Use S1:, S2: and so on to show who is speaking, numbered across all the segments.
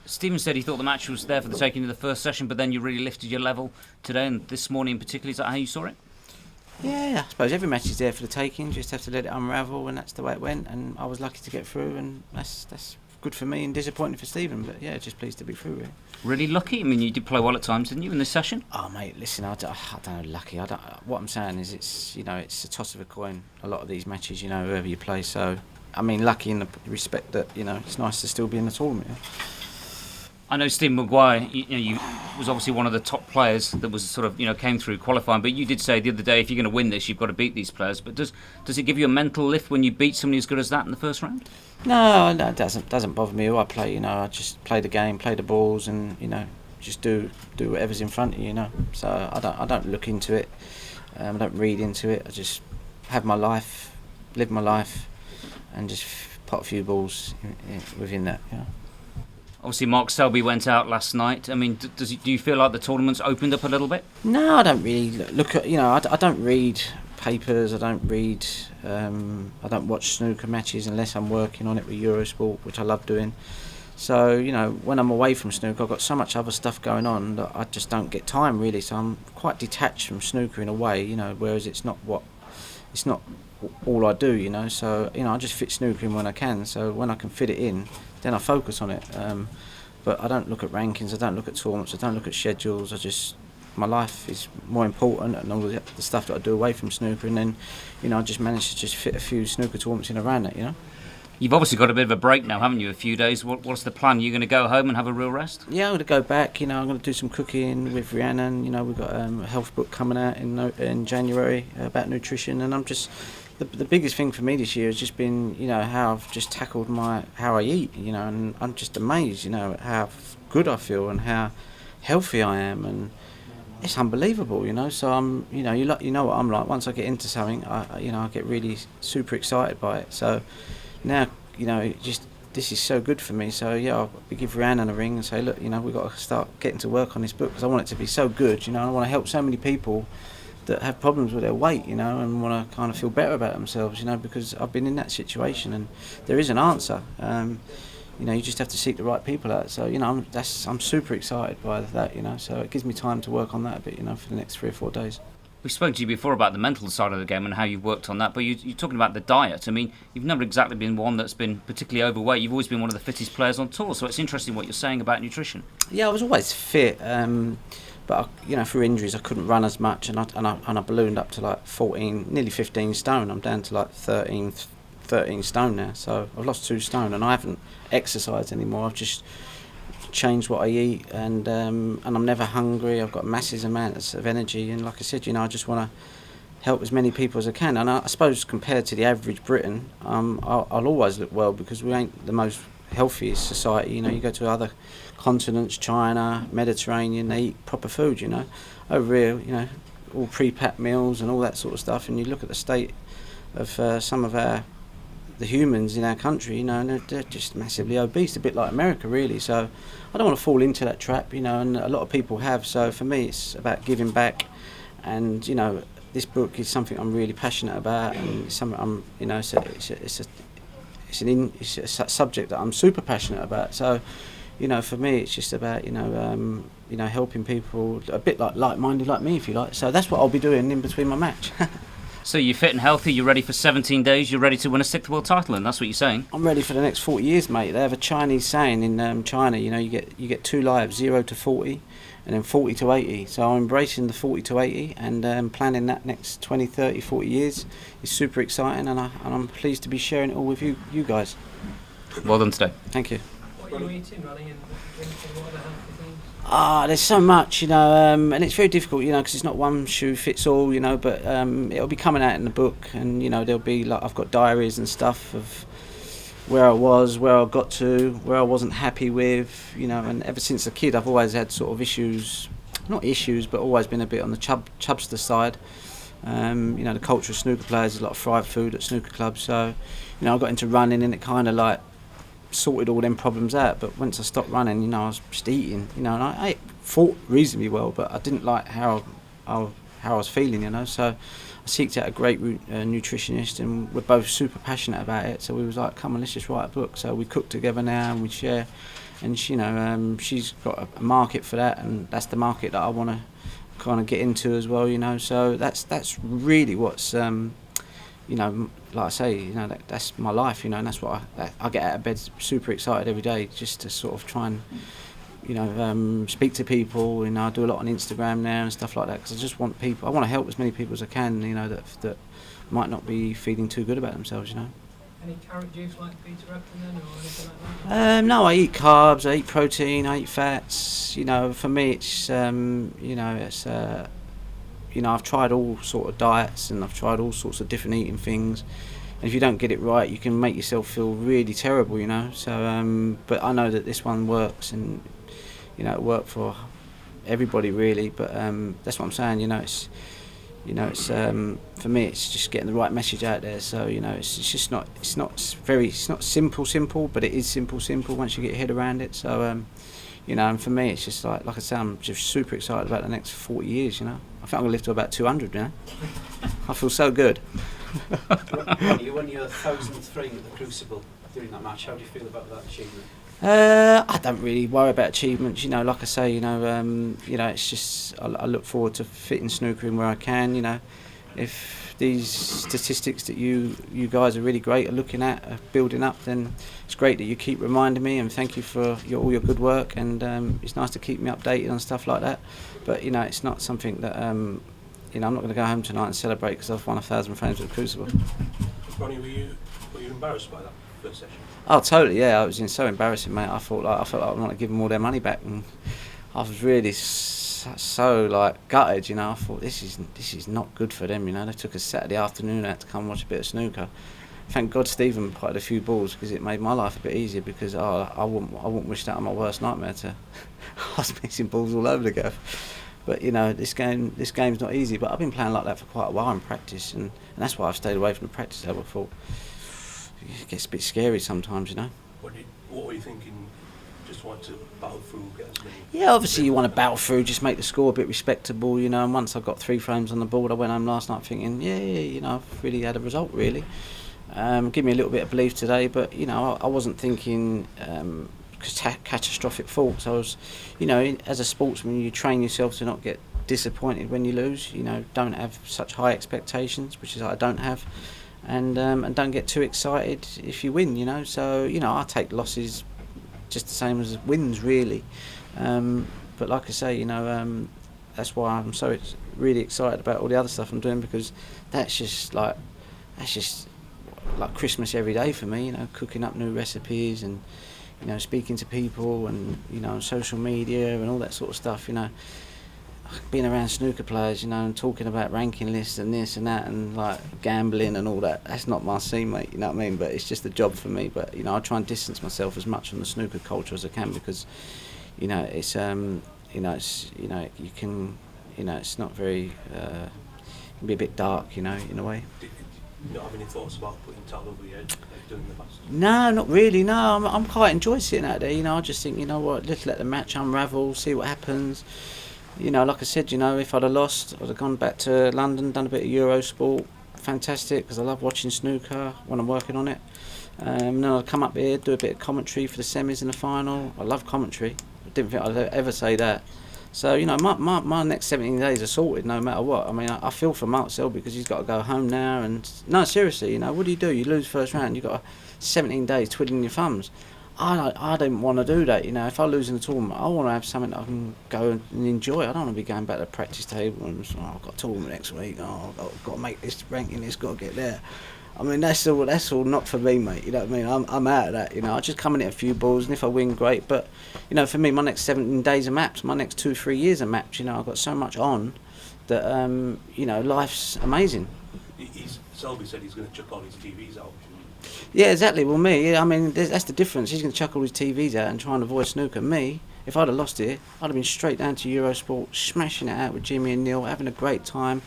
S1: Stephen said he thought the match was there for the taking in the first session, but then you really lifted your level today and this morning in particular. Is that how you saw it?
S2: Yeah, I suppose every match is there for the taking. Just have to let it unravel, and that's the way it went. And I was lucky to get through, and that's good for me and disappointing for Stephen. But yeah, just pleased to be through.
S1: Really lucky. I mean, you did play well at times, didn't you, in this session?
S2: Oh mate, listen, I don't know, lucky. What I'm saying is, it's a toss of a coin. A lot of these matches, whoever you play. So, I mean, lucky in the respect that it's nice to still be in the tournament. Yeah?
S1: I know Stephen Maguire, you was obviously one of the top players that was sort of, came through qualifying. But you did say the other day, if you're going to win this, you've got to beat these players. But does it give you a mental lift when you beat somebody as good as that in the first round?
S2: No, it doesn't bother me who I play. I just play the game, play the balls, and just do whatever's in front of you. So I don't look into it. I don't read into it. I just have my life, live my life, and just pot a few balls within that.
S1: Obviously, Mark Selby went out last night. I mean, do you feel like the tournament's opened up a little bit?
S2: No, I don't really look at. I don't read papers. I don't read. I don't watch snooker matches unless I'm working on it with Eurosport, which I love doing. So when I'm away from snooker, I've got so much other stuff going on that I just don't get time really. So I'm quite detached from snooker in a way. Whereas it's not all I do. So I just fit snooker in when I can. So when I can fit it in, then I focus on it. But I don't look at rankings, I don't look at tournaments, I don't look at schedules. My life is more important, and all the stuff that I do away from snooker. And then, I just managed to just fit a few snooker tournaments in around that.
S1: You've obviously got a bit of a break now, haven't you? A few days. What's the plan? Are you going to go home and have a real rest?
S2: Yeah, I'm going to go back. I'm going to do some cooking with Rhiannon. We've got a health book coming out in January about nutrition, and I'm just. The biggest thing for me this year has just been, how I've just tackled how I eat, and I'm just amazed, how good I feel and how healthy I am, and it's unbelievable, So I'm, you know what I'm like. Once I get into something, I get really super excited by it. So now, this is so good for me. So yeah, I'll give Rhiannon a ring and say, look, we've got to start getting to work on this book because I want it to be so good. I want to help so many people that have problems with their weight, and want to kind of feel better about themselves, because I've been in that situation and there is an answer. You just have to seek the right people out. So, I'm super excited by that, so it gives me time to work on that a bit, for the next 3 or 4 days.
S1: We spoke to you before about the mental side of the game and how you've worked on that, but you're talking about the diet. I mean, you've never exactly been one that's been particularly overweight. You've always been one of the fittest players on tour, so it's interesting what you're saying about nutrition. Yeah,
S2: I was always fit. But through injuries, I couldn't run as much, and I ballooned up to like 14, nearly 15 stone. I'm down to like 13 stone now. So I've lost 2 stone, and I haven't exercised anymore. I've just changed what I eat, and I'm never hungry. I've got massive amounts of energy, and like I said, I just want to help as many people as I can. And I suppose compared to the average Briton, I'll always look well because we ain't the most healthiest society. You go to other continents, China, Mediterranean, they eat proper food, Over here, all pre-packed meals and all that sort of stuff, and you look at the state of some of the humans in our country, and they're just massively obese, a bit like America really. So I don't want to fall into that trap, and a lot of people have. So for me, it's about giving back, and this book is something I'm really passionate about, and it's something I'm, it's a subject that I'm super passionate about. So for me, it's just about helping people a bit like-minded like me, if you like. So that's what I'll be doing in between my match.
S1: So you're fit and healthy, you're ready for 17 days, you're ready to win a 6th world title, and that's what you're saying?
S2: I'm ready for the next 40 years, mate. They have a Chinese saying in China, you get 2 lives, 0 to 40, and then 40 to 80. So I'm embracing the 40 to 80, and planning that next 20, 30, 40 years is super exciting, and I'm pleased to be sharing it all with you guys.
S1: Well done today.
S2: Thank you.
S3: What are you eating, Ronnie, and what are the healthy things?
S2: There's so much, and it's very difficult, because it's not one shoe fits all, but it'll be coming out in the book, and there'll be I've got diaries and stuff of where I was, where I got to, where I wasn't happy with, and ever since a kid I've always had sort of issues, not issues, but always been a bit on the chubster side. The culture of snooker players is a lot of fried food at snooker clubs, so I got into running, and it kind of sorted all them problems out. But once I stopped running, I was just eating, and I fought reasonably well, but I didn't like how I was feeling, so I seeked out a great nutritionist, and we're both super passionate about it. So we was like, come on, let's just write a book. So we cook together now, and we share and she's got a market for that, and that's the market that I want to kind of get into as well, so that's really what's like I say, that's my life, and that's what I get out of bed super excited every day, just to sort of try and speak to people. I do a lot on Instagram now and stuff like that, because I just want people, I want to help as many people as I can, that might not be feeling too good about themselves.
S3: Any carrot juice like Peter Upton then, or anything like that?
S2: No, I eat carbs, I eat protein, I eat fats. For me, it's it's I've tried all sort of diets, and I've tried all sorts of different eating things. And if you don't get it right, you can make yourself feel really terrible, So, but I know that this one works, and it worked for everybody really. But that's what I'm saying. It's for me, it's just getting the right message out there. So it's not simple, but it is simple once you get your head around it. So and for me, it's just like I say, I'm just super excited about the next 40 years. I think I'm gonna live to about 200. I feel so good.
S4: You won your 1000th ring at the Crucible during that match. How do you feel about that achievement?
S2: I don't really worry about achievements, like I say, it's just I look forward to fitting snooker in where I can, If these statistics that you guys are really great at looking at are building up, then it's great that you keep reminding me, and thank you for all your good work, and it's nice to keep me updated on stuff like that. But it's not something that I'm not going to go home tonight and celebrate because I've won 1,000 frames at the Crucible.
S5: Ronnie, were you embarrassed by that first session?
S2: Oh, totally, yeah. It was so embarrassing, mate. I felt like I want to give them all their money back, and I was really so gutted. I thought this is not good for them. They took a Saturday afternoon out to come watch a bit of snooker. Thank God Stephen played a few balls, because it made my life a bit easier. Because I wouldn't wish that on my worst nightmare. I was missing balls all over the gaff. But this game's not easy. But I've been playing like that for quite a while in practice, and that's why I've stayed away from the practice table. I thought it gets a bit scary sometimes,
S5: What were you thinking? Just want to battle through, get as many?
S2: Yeah, obviously you want to battle through, just make the score a bit respectable, And once I got 3 frames on the board, I went home last night thinking, I've really had a result, really. Give me a little bit of belief today, but I wasn't thinking catastrophic faults. I was, as a sportsman, you train yourself to not get disappointed when you lose. Don't have such high expectations, which is I don't have. And don't get too excited if you win, So, I take losses just the same as wins, really. But like I say, that's why I'm so really excited about all the other stuff I'm doing, because that's just like Christmas every day for me, cooking up new recipes and, speaking to people and, social media and all that sort of stuff, being around snooker players, and talking about ranking lists and this and that and gambling and all that. That's not my scene, mate. You know what I mean? But it's just a job for me. But I try and distance myself as much from the snooker culture as I can, because it's you can it's not very it can be a bit dark, in a way.
S5: Did you not have any thoughts about putting Tal over your head like doing in the past?
S2: No, not really. No, I'm quite enjoying sitting out there. I just think, what, let's let the match unravel, see what happens. Like I said, if I'd have lost, I'd have gone back to London, done a bit of Eurosport. Fantastic, because I love watching snooker when I'm working on it. Then I'd come up here, do a bit of commentary for the semis and the final. I love commentary. I didn't think I'd ever say that. So, my next 17 days are sorted no matter what. I mean, I feel for Marcel, because he's got to go home now. And no, seriously, what do? You lose first round, you've got 17 days twiddling your thumbs. I don't want to do that, If I lose in the tournament, I want to have something that I can go and enjoy. I don't want to be going back to the practice table and I've got a tournament next week. I've got to make this ranking. It's got to get there. I mean, that's all not for me, mate. You know what I mean? I'm out of that. I just come in at a few balls, and if I win, great. But for me, my next 17 days are mapped. My next 2-3 years are mapped. I've got so much on that life's amazing.
S5: Selby said he's going to chuck all his TVs out.
S2: Yeah, exactly. Well, I mean, that's the difference. He's going to chuck all his TVs out and try and avoid snooker. Me, if I'd have lost it, I'd have been straight down to Eurosport, smashing it out with Jimmy and Neil, having a great time,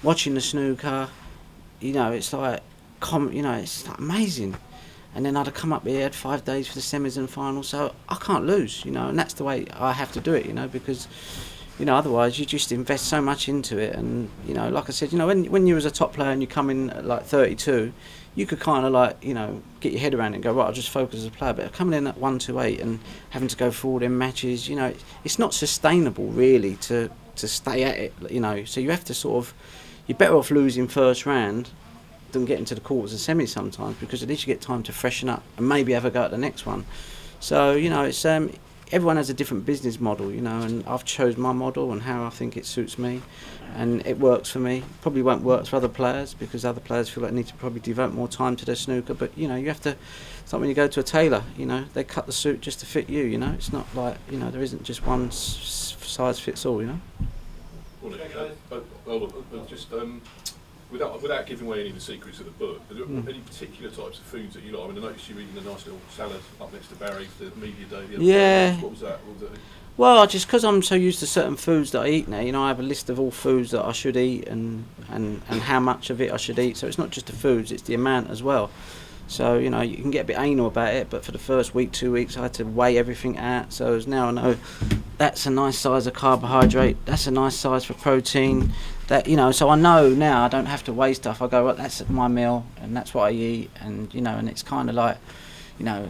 S2: watching the snooker. It's like, it's like amazing. And then I'd have come up here, had 5 days for the semis and finals, so I can't lose, and that's the way I have to do it, because, otherwise you just invest so much into it. And, like I said, when you was a top player and you come in at 32, you could kind of like, you know, get your head around it and go, right, I'll just focus as a player. But coming in at 128 and having to go through all them matches, you know, it's not sustainable really to stay at it, you know. So you have to sort of, you're better off losing first round than getting to the quarters and semis sometimes, because at least you get time to freshen up and maybe have a go at the next one. So, you know, it's everyone has a different business model, you know, and I've chose my model and how I think it suits me, and it works for me. Probably won't work for other players, because other players feel like they need to probably devote more time to their snooker. But, you know, you have to, it's like when you go to a tailor, you know, they cut the suit just to fit you, you know. It's not like, you know, there isn't just one size fits all, you know.
S6: Without giving away any of the secrets of the book, are there any particular types of foods that you like? I mean, I noticed you eating a nice little salad up next to Barry's, the media day the other day. What was that?
S2: Well, just because I'm so used to certain foods that I eat now, you know, I have a list of all foods that I should eat and how much of it I should eat. So it's not just the foods, it's the amount as well. So, you know, you can get a bit anal about it, but for the first week, 2 weeks, I had to weigh everything out. So as now I know that's a nice size of carbohydrate, that's a nice size for protein. That, you know, so I know now I don't have to weigh stuff. I go, right, that's my meal and that's what I eat, and, you know, and it's kind of like, you know,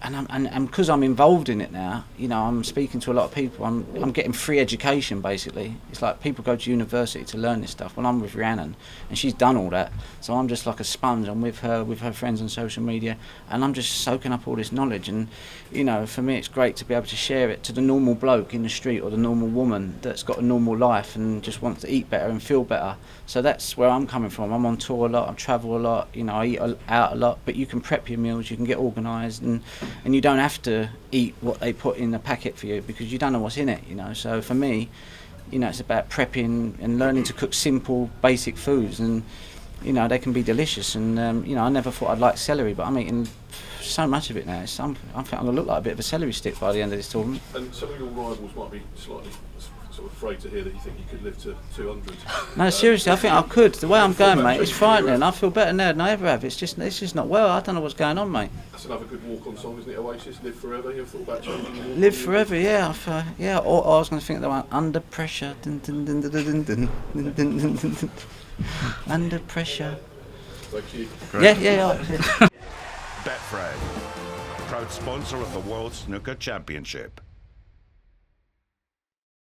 S2: and because I'm involved in it now, you know, I'm speaking to a lot of people. I'm getting free education basically. It's like people go to university to learn this stuff. Well, I'm with Rhiannon, and she's done all that, so I'm just like a sponge. I'm with her friends on social media, and I'm just soaking up all this knowledge. And, you know, for me, it's great to be able to share it to the normal bloke in the street or the normal woman that's got a normal life and just wants to eat better and feel better. So that's where I'm coming from. I'm on tour a lot, I travel a lot, you know, I eat out a lot, but you can prep your meals, you can get organised, and you don't have to eat what they put in the packet for you, because you don't know what's in it, you know. So for me, you know, it's about prepping and learning to cook simple, basic foods, and, you know, they can be delicious. And, you know, I never thought I'd like celery, but I'm eating so much of it now. I think I'm going to look like a bit of a celery stick by the end of this tournament.
S6: And some of your rivals might be slightly sort of afraid to hear that you think you could live to 200.
S2: No, seriously, I think I could. The way I'm going, mate, it's frightening. I feel better now than I ever have. It's just not well. I don't know what's going on, mate.
S6: That's another good walk-on song, isn't it? Oasis, Live Forever. You ever thought about changing?
S2: Live Forever, yeah. Yeah. Or I was going to think that one, Under Pressure. Dun, dun, dun, dun, dun, dun, dun, dun, dun, dun, dun. Under Pressure.
S6: Thank you.
S2: Yeah.
S7: Betfred, proud sponsor of the World Snooker Championship.